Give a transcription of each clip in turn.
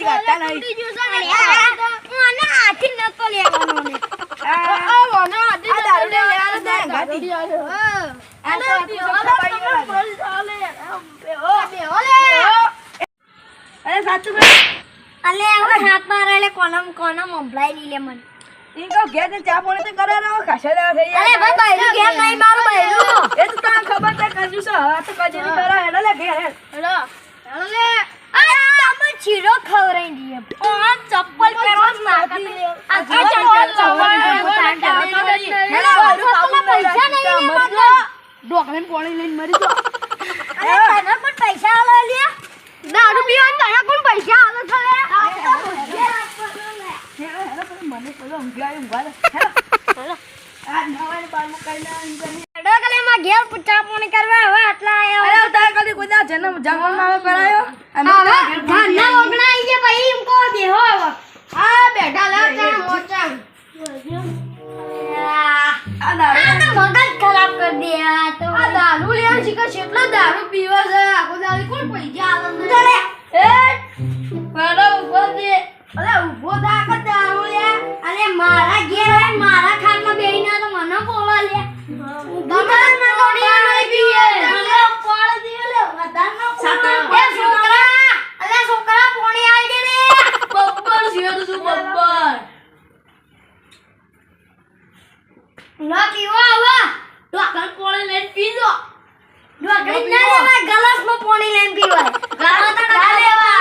કદી હતા નહીં મને આથી નતો લેવાનો ને ઓનો આધી દારૂ લેવાનો દે ગાડી અને અરે સાચું બે અલે હવે હાથ મારે લે કોનમ સંભળાઈ લી લે મને ઇનકો ઘેર ને ચા પાણી તો કરે રહો ખાસા થઈ અરે ભાઈ બૈરું ઘેર નહીં મારું બૈરું એ તો તને ખબર છે કંજૂસ હા તો કજરી કરે હેડો લે ઘેર હેડો લે અરે તમે ચીરો ખવરાઈ દીએ આ ચપ્પલ પહેરવા જ મારતી આ ચપ્પલ પૈસા નહીં ડોકલેન પાણી લઈને મરી જો અરે તને પણ પૈસા આલો લે દારૂ પીવાનું તને કોણ પૈસા આલો છે મને પેલો ઊંઘાય ઊંઘા હેડો હેડો આ નવાને બારમું કઈના હેડો કલે માં ઘેર ચા પાણી કરવા હવે આટલા આયા અરે તારે કદી કોઈ દા જન્મ જમવામાં કરાયો અમે ના ઓગણાઈ જે ભાઈ એમ કો બેહો હવે આ બેઠા લા ચા મોચા આ દારૂ આ તો મગજ ખરાબ કર દે આ તો આ દારૂ લે શીખા કેટલા દારૂ પીવા છે આખો દારૂ કોણ પૈસા આલે ચલે એ પાડો ઉભો દે અરે ઉભો થા કે દારૂ લે અરે મારા ઘેર હે મારા ખાટમાં બેહીને તો મને બોલા લે ગમે ના તોડી નહીં પીએ મને પાડ દે લે વધાર ના સાતો એ છોકરા અરે છોકરા પોણી આલ દે રે બબ્બર છે તો શું બબ્બર ના પીવા આવા તો આકલ પોણી લઈને પીજો ડોકરી ના લેવા ગ્લાસમાં પાણી લઈને પીવાય ગાળો તો ના લેવા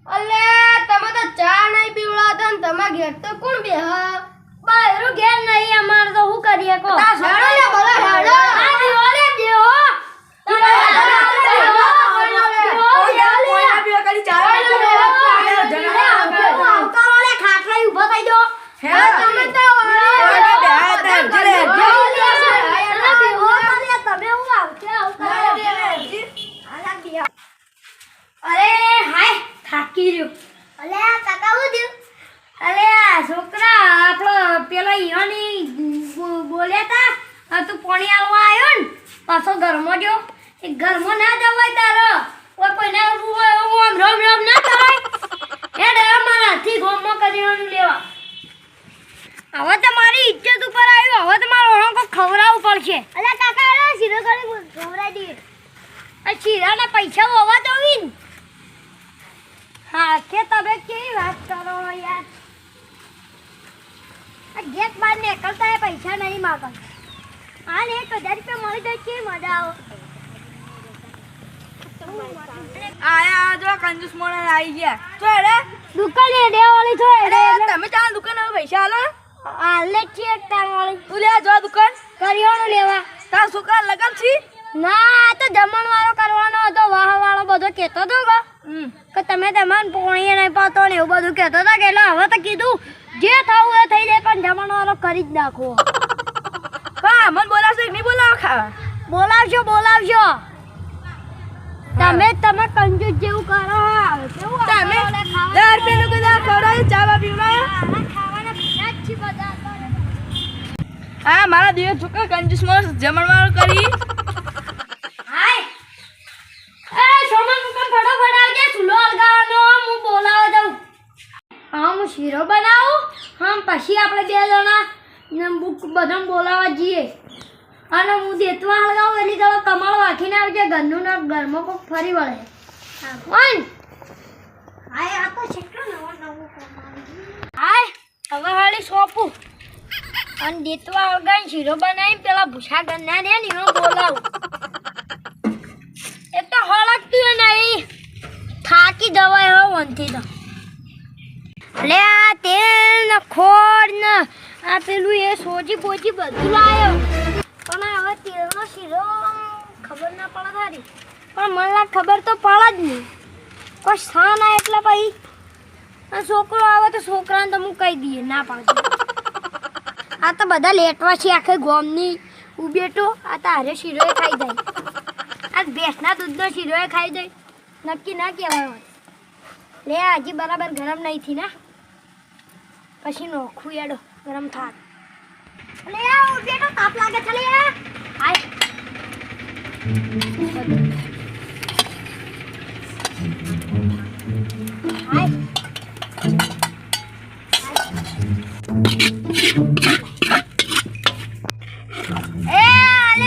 અલે તમે તો ચા નહીં પીવડાતા ને તમાર ઘેર તો કોણ બેહ બાયરું ઘેર નહીં અમાર તો હું કરીએ કો તા હેડો લે ભલે હેડો આ દિવાલે બેહો ખાટલા ઉભો થઈ જો તમે તો અરે હાય થાકી રહ્યો અલે આ કાકાવું થયું અલે આ છોકરા આપણો પેલા ઈવાની બોલ્યા તા તું પાણી આલવા આવ્યો ને પાછો ઘરમાં જો એ ઘરમાં ના જવાય તારો કોઈને આમ રમ ના કરાય હેડ અમારા હાથી ગોમમાં કરીવાનું લેવા હવે તો મારી ઇજ્જત ઉપર આવ્યો હવે તો મારો ઓળંકો ખવડાવવું પડશે અલે કાકા અરે શીરો કરી ખવડાવી દે આ શીરાના પૈસા હોવા તો વિન હા કે તમે કેવી વાત કરો યાર આ ગેટ બહાર નીકળતા એ પૈસા નહીં માગતા હાલ 1000 રૂપિયા મળી જાય કેવી મજા આવે આયા જો કંજૂસ મોણે આવી ગયા તો હેડે દુકાન એડે વાળી છો એડે તમે ચાલ દુકાન હવે પૈસા આલો આલે ચેક તાર વાળી તું લે જો દુકાન કરિયાણું લેવા તાર છોકરા લગન છી ના આ તો જમણવાળો કરવાનો હતો વાહવાળો બધો કહેતો હતો કે તમે તમારે પોણીએ નહીં પાતો ને એવું બધું કહેતો હતા કે એટલે હવે તો કીધું જે થવું એ થઈ જાય પણ જમણવાળો કરી જ નાખો હા મન બોલાવશો કે નહીં બોલાવો ખાવા બોલાવજો તમે કંજૂસ જેવું કરો કેવું તમે આપણે 10 રૂપિયાનું કદા ખવડાવી ચાવા પીવડાયો ખાવાના પૈસા જ છે બધા હા મારા દિવસ છોકરા કંજૂસ માં જમણવાર કરી હાય એ સોમન મુકમ ફટાફટ આવજે ચૂલો હળગાવવાનો હું બોલાવા દઉં હા હું શીરો બનાવું હા પછી આપણે બે જણા ને બુક બધા બોલાવા જઈએ અને હું દેતવા હળગાવું એટલે તમે કમાળ વાંખીને આવજે ઘરનું ના ઘરમાં કોઈ ફરી વળે હા કોણ હાય આ તો કેટલો નવો હાય હવે હાલી સોંપું અને દેતવા હળગાવીને શીરો બનાવીને પેલા ભૂસા ગન્ના ને એનો બોલાવું એ તો હળકતું નહીં થાકી જવાય હવે વનથી તો એટલે આ તેલ ને ખોળ ને આ પેલું એ સોજી બોજી બધું લાવ્યો પણ હવે તેલનો શીરો ખબર ના પડે તારી પણ મને ખબર તો પડે જ નહીં કોઈ સ્થાન આવે એટલે ભાઈ છોકરો આવે તો છોકરાને તો હું કહી દઈએ ના પાડજો આ તો બધા લેટવા છે આખે ગોમની ઉબેટો આ તો હારે શીરો ખાઈ જાય આ ભેંસના દૂધનો શીરો ખાઈ જાય નક્કી ના કહેવાય લે હજી બરાબર ગરમ નહીં થી ને પછી નોખું એડો ગરમ થાક લે બેટો તાપ લાગે છે લે હાય આલે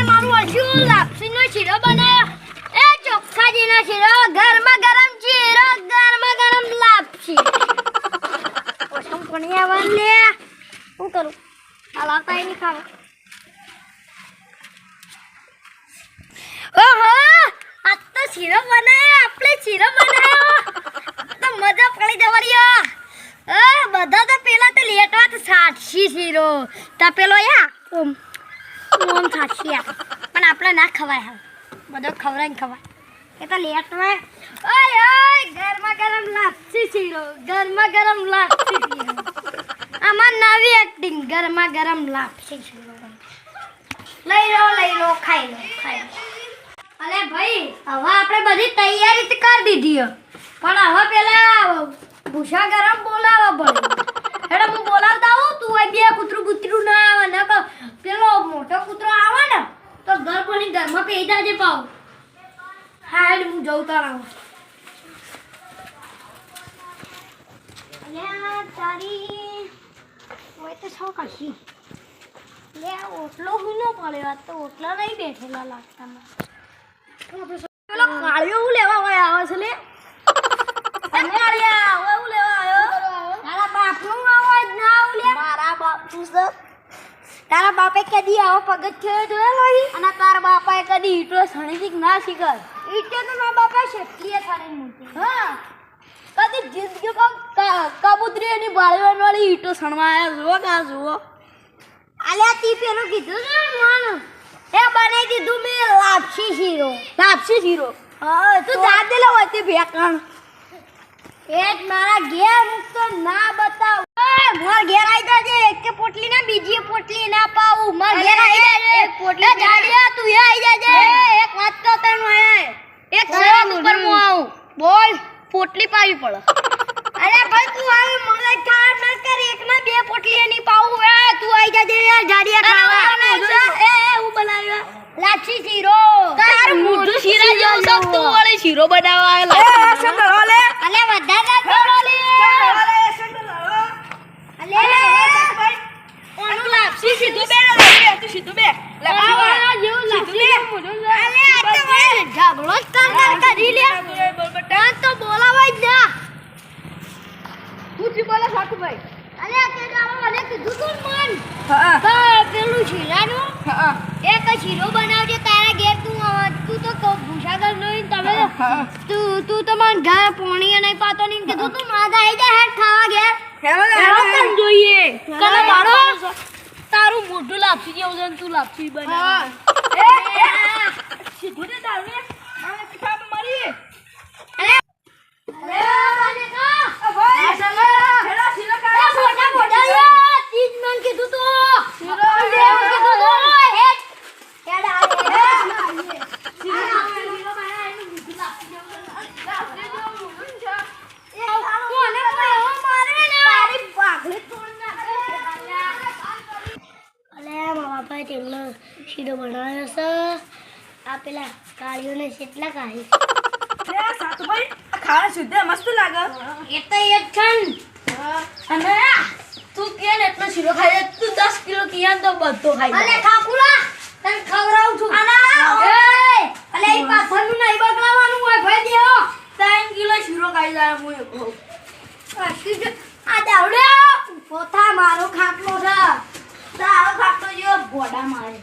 મારું અર્જુન લાપસીનો શીરો બનાવ્યો. એ ચોખ્ખાજીનો શીરો, ગરમા ગરમ શીરો, ગરમા ગરમ લાપસી. ઓછમ કોની આવવાનું લે? શું કરું? હાલ આવતા નહીં ખાવા. ઓહો, આજ તો શીરો બનાવ્યો, આપણે શીરો બનાવ્યો. તો મજા પડી જવાની. બધા તો પેલા તો લેટવા તો સાચી શીરો તા પેલો યા ઓમ સાચી પણ આપણે ના ખવાય. હા બધો ખવડાય ને ખવાય એ તો લેટવા. ઓય ઓય ગરમા ગરમ લાપસી શીરો, ગરમા ગરમ લાપસી શીરો. આમાં નવી એક્ટિંગ, ગરમા ગરમ લાપસી શીરો. લઈ લો ખાઈ લો. અરે ભાઈ હવે આપણે બધી તૈયારી કરી દીધી પણ હવે પેલા ભૂસા ગરમ બોલાવવા પડે. હેડો હું બોલાવતા આવું, તું આ બે કૂતરું ના આવે ને પેલો મોટો કૂતરો આવે ને તો ઘર કોની ઘરમાં પેઈ જાજે પાવ. હા હેડ હું જઉં તાર આવું. અલ્યા તારી ઓય તો છો કાશી લે ઓટલો હું ન પડ્યો. આ તો ઓટલા નહીં બેઠેલા લાગતા મને. પેલો કાળિયો હું લેવા હોય આવે છે લે? કાળિયા ઓય હું લેવા આવ્યો? તારા બાપનું અવાજ ના આવ લે. મારા બાપનું છે. તારા બાપે કદી આવો પગથિયો જોયેલો હી? અને તારા બાપાએ કદી ઈટો સણીથી ના શીખર. ઈટો તો મારા બાપા શેટલીએ ખાલી મૂકી. હા કદી જિંદગી કબૂતરી એની બાળવાન વાળી ઈટો સણવા આવ્યા. જુઓ આલ્યા તી પેલું કીધું ને મને એ બનાવી દીધું મેં લાપસી શીરો. હા તું દાદેલો હોય તે ભેકણ એક મારા ઘેર મુકતો ના બતાવ. માર ઘેર આવી જાજે. એક પોટલી ના બીજી પોટલી ના પાવું. માર ઘેર આવી જાજે. એક પોટલી જાડિયા તું એ આવી જાજે. એક વાત તો તને હોય એક શરત ઉપર હું આવું. બોલ. પોટલી પાવી પડે. અરે ભાઈ તું આવી મગજ ખરાબ ન કર. એક ના બે પોટલી ની પાવું. તું આવી જાજે યાર જાડિયા ખાવા. એ હું બનાવ્યો લાપસી શીરો. તાર મોઢું શીરા જેવું છે. તું વળી શીરો બનાવવા આવેલા. એ સંદરો લે. અલે વધારે સંદરો લે. અલે ઓનું લાપસી સીધું બે તું સીધું બે. લાપસી જેવું લાપસી મોઢું. અલે આ તો વળી ઝઘડો જ કરી લે. તાર તો બોલાવાય જ ના. તું થી બોલે સાકુભાઈ. અલે તે જાવ મને કીધું તું મન. હા પેલું શીરાનું. હા એક શીરો બનાવજે તારા ઘેર. તું તો ભૂસાગર નહીં તમે તું તો મને ઘર પોણી નહીં પાતો નહીં કીધું તું ના આવી જાય હેડ ખાવા ઘેર. હેડ જોઈએ કને મારો તારું મોઢું લાપસી જેવું છે તું લાપસી બના. સીધું દે તારું ને મને પીઠા મારી. અરે મને કા ભાઈ ચલો હેડા શીરો ખા. મોટા તીજ મન કીધું તો શીરો કીધું તો હેડ હેડા શીરો બનાવ્યો છે. આ પેલા કાળીઓને કેટલા કાઢી ખાવા શુદ્ધ મસ્ત લાગે. એ તો એક છન. અને તું કે ને એટલો શીરો ખાઈ તું 10 કિલો કિયા તો બધો ખાઈ અલે ઠાકુરા તને ખવરાવું છું. એ અલે ઈ પાછળનું નહીં બગલાવાનું હોય ભાઈ દેહો. 3 કિલો શીરો ખાઈ જાય હું એકલો. આ દાવડે પોતા મારો ખાટલો છે. તારો ખાતો જો બોડા મારે.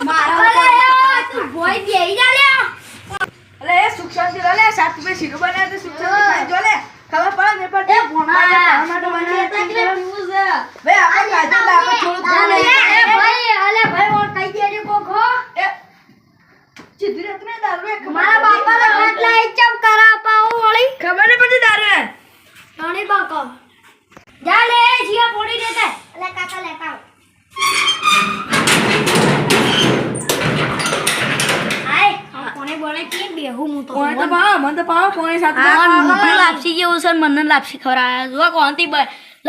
મારો તું ભોય બેહી જા લે. અલે એ સુક્ષા શીરો લે 7 રૂપિયા શીરો બનાવે તો સુક્ષા ખાઈ જો લે. ખબર પડે ને પર એ ભોણા ટમાટો બનાવે તો ભાઈ આપણે ખાધું તો આપણે થોડું અલે ભાઈ ઓર કઈ દેજે કોખો. એ સીધી રાત ને દારૂ મારા બાપાને ખાટલા ઇચ્છમ કરા પાઉ વળી ખબર ને પછી દારૂ નાની બાકો જા લે જીયા પોડી દેતે. અલે કાકા લેતા આય કોને બોલે કે બેહુ હું તો કોણ તો પાવ મન તો પાવ કોણે સાથે મોટું લાપસી જેવું છે મને લાપસી ખવરાયા જો કોણથી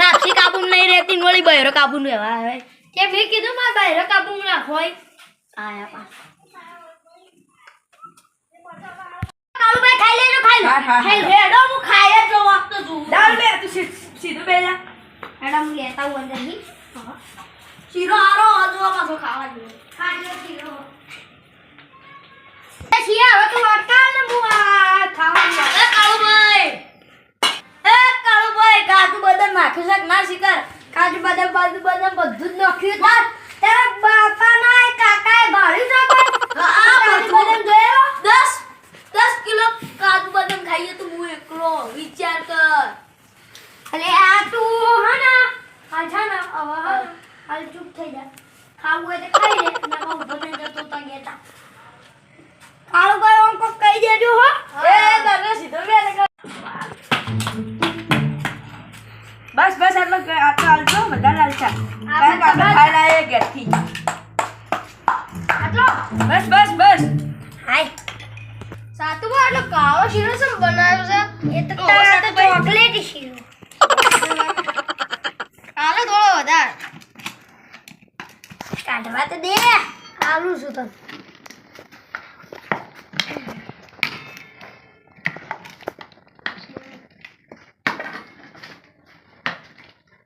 લાપસી કાબુ નહીં રહેતી વળી બહેરો કાબુ રહેવા આવે કે મેં કીધું માર બહેરો કાબુ રાખો આયા પા કાળુભાઈ ખાઈ લેજો ખાઈ લો હા, હા, ખાઈ લો હા. હેડો હું ખાઈ જ લઉં આપ તો જુઓ દાળ બે તું સીધું બે જા હેડો હું લેતા હું અંદરથી શીરો આરો હજુ પાછો ખાવા જોઈએ ખાજો શીરો એ શીરા હવે તું અટકાવ ને હું આ ખાવા એ કાળુભાઈ કાજુ બદામ નાખ્યું છે કે ના શિકાર કાજુ બદામ બધું જ નાખ્યું છે તારા બાપાના એ કાકાએ ભાળ્યું છે કોઈ કાજુ બદામ જોયો 10 કિલો કાજુ બદામ ખાઈએ તો હું એકલો વિચાર કર અલે આ તું હા ને હાલ છે ને હવે હાલ ચૂપ થઈ જા ખાવું હોય તો ખાઈ લે ના ઉભો થઈ જતો તો ગેતા કાળુ ભાઈ ઓમ કો કહી દેજો હો એ તમે સીધો બે બસ બસ આટલો હાલજો બધા લાલચા કારણ કે આપણે ખાઈ લાવીએ ઘેરથી આટલો બસ બસ બસ હાય સાતુમાં આટલો કાળો શીરો શું બનાવ્યો છે એ તો ચોકલેટ શીરો આલે થોડો વધાર કાઢવા તો દે આલું છું તને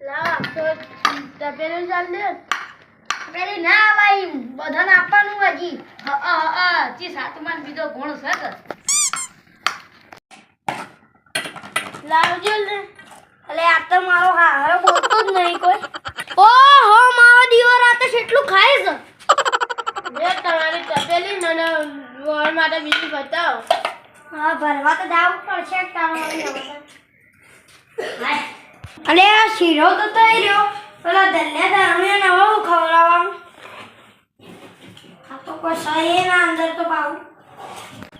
લાવ તો તપેલું ચાલ દે પેલી ના ભાઈ બધાને આપવાનું હજી જી સાતમાન બીજો ગુણ છે કે લાવજો ને અલે આ તો મારો હારો બોલતો જ નહીં કોઈ ઓહો મારો દીવો રાતે કેટલું ખાય છે મે તમારી તપેલી મને વોર માટે બીજી બતાવો હા ભરવા તો જાવું પડશે તમારી હાય અલે આ શીરો તો થઈ રહ્યો પેલા ધન્ય દારૂને નવો ખવડાવવાનું આ તો કોઈ સહી ના અંદર તો પાવું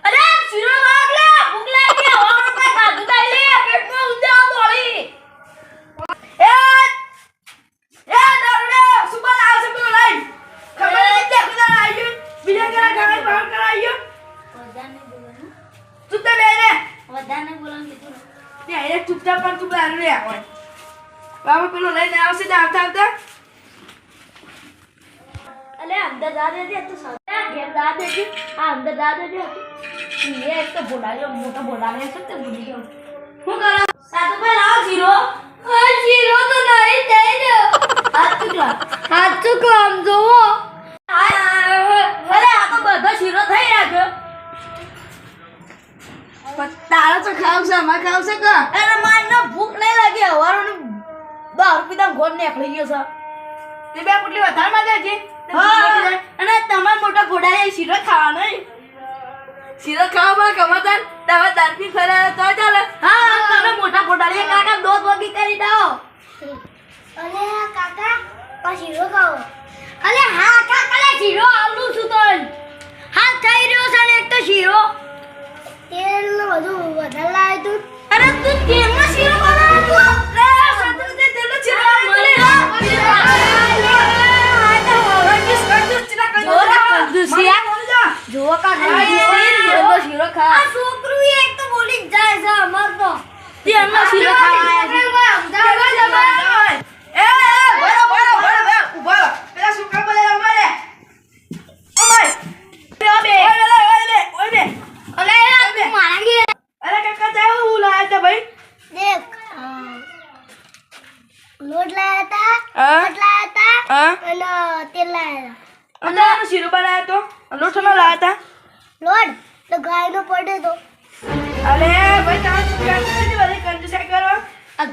અરે શીરો લાગ લે ભૂખ લાગી હવે કઈ ખાધું તાઈ લે પેટમાં ઊંધા બોળી એ દારૂને સુબા આવશે પેલો લાઈન ખબર નહીં કે કુદા આવી બીજા કરા ગાય બહાર કરાયો વધાને બોલવાનું તું તો બેને વધાને બોલવાનું કીધું ને એ ચૂપચાપ પણ તું દારૂ લે આવે બાબા પેલો લઈને આવશે ને આવતા અલે અંદર દાદે દે તો સાદા ઘેર દાદે દે આ અંદર દાદે દે એ એક તો બોલાયો મોટો બોલાયો છે તે ભૂલી ગયો હું કરો સાદુ ભાઈ લાવ જીરો આ જીરો તો નહીં દઈ દો હાથ ચુકલા આમ જોવો અરે આ તો બધો શીરો થઈ રાખ્યો તારા તો ખાવશે અમાર ખાવશે કે અરે મારને ભૂખ નહીં લાગી હવારોની 10 રૂપિયા ગોળ નીકળી ગયો છે તે બે પુટલી વધારે માંગે છે અને તમાર મોટા ઘોડાએ શીરો ખાવાનો શીરો ખાવા કમાતા તમે દાંતની ફરે તો ચાલે હા તમે મોટા ઘોડાએ કાકા દોત વગી કરી દો અલે કાકા પા શીરો ખાઓ અલે હા કાકા લે શીરો આવલું છું તો હા થઈ રહ્યો છે ને એક તો શીરો તેલ બધું વધારે લાય તું અરે તું તેલમાં શીરો બનાવ તું રે સાતું તે તેલમાં શીરો મને જો કા તેલનો શીરો ખા આ છોકરું એક તો બોલી જાય છે અમાર તો તેલનો શીરો ખાય એ ઉભા પેલા છોકરા બોલે અમારે ઓય બે ઓય અરે મારા ગી અરે કાકા જાવ હું લાયા તા ભાઈ દેખ લોટ લાયા તા લોટ લાયા તા અને તેલ લાયા તા અને શીરો બનાયા તો લોટ નો લાયા તા લોટ તો ગાય નો પડે તો અરે ભાઈ તાર કંજુસાઈ બધી કંજુસાઈ કરો આ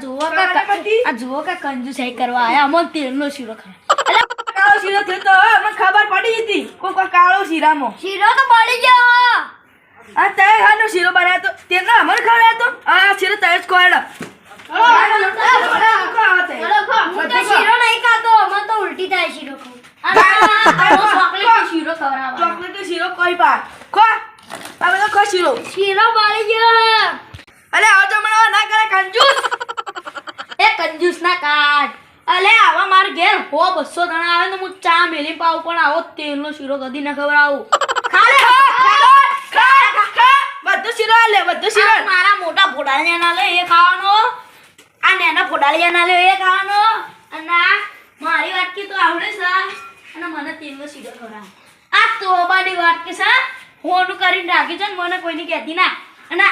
જુઓ કા કંજુસાઈ કરવા આયા અમન તેલનો શીરો ખાય અરે કાળો શીરો થયો તો મને ખબર પડી હતી કોઈ કાળો શીરામાં શીરો તો પડી ગયો આ તે હાનો શીરો બનાવ્યો તો તેનો અમર ખવડાવ્યો તો આ શીરો તય જ કોયડો હું તો શીરો નહીં ખાતો મને તો ઉલટી થાય શીરો ખાઉં ચોકલેટ શીરો ખવડાવવાનો ચોકલેટ શીરો કોઈ પા ખો હવે તો ખો શીરો બાળી ગયો અલે આવ તો મને ના કરે કંજૂસ એ કંજૂસ ના કાઢ અલે આવા માર ઘેર 200 જણા આવે ને હું ચા મેલી પાઉં પણ આવો તેલનો શીરો કદી ના ખવડાવું ખાલે બધું શીરો લે બધું શીરો મારા મોટા ફોડાલિયા ના લે એ ખાવાનો આ નાના ફોડાલિયા ના લે એ ખાવાનો અને મારી વાટકી તો આવડે છે અને મને તેલનો શીરો ખવડાવ આ તોબાની વાટકી છે હોનું કરીને રાખી છે ને મને કોઈની કહેતી ના અને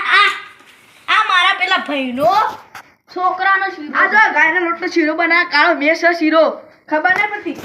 આ મારા પેલા ભાઈનો છોકરાનો શીરો. આ જો ગાયના લોટનો શીરો બનાવે કાળો મેસ શીરો ખબર નહીં પડતી.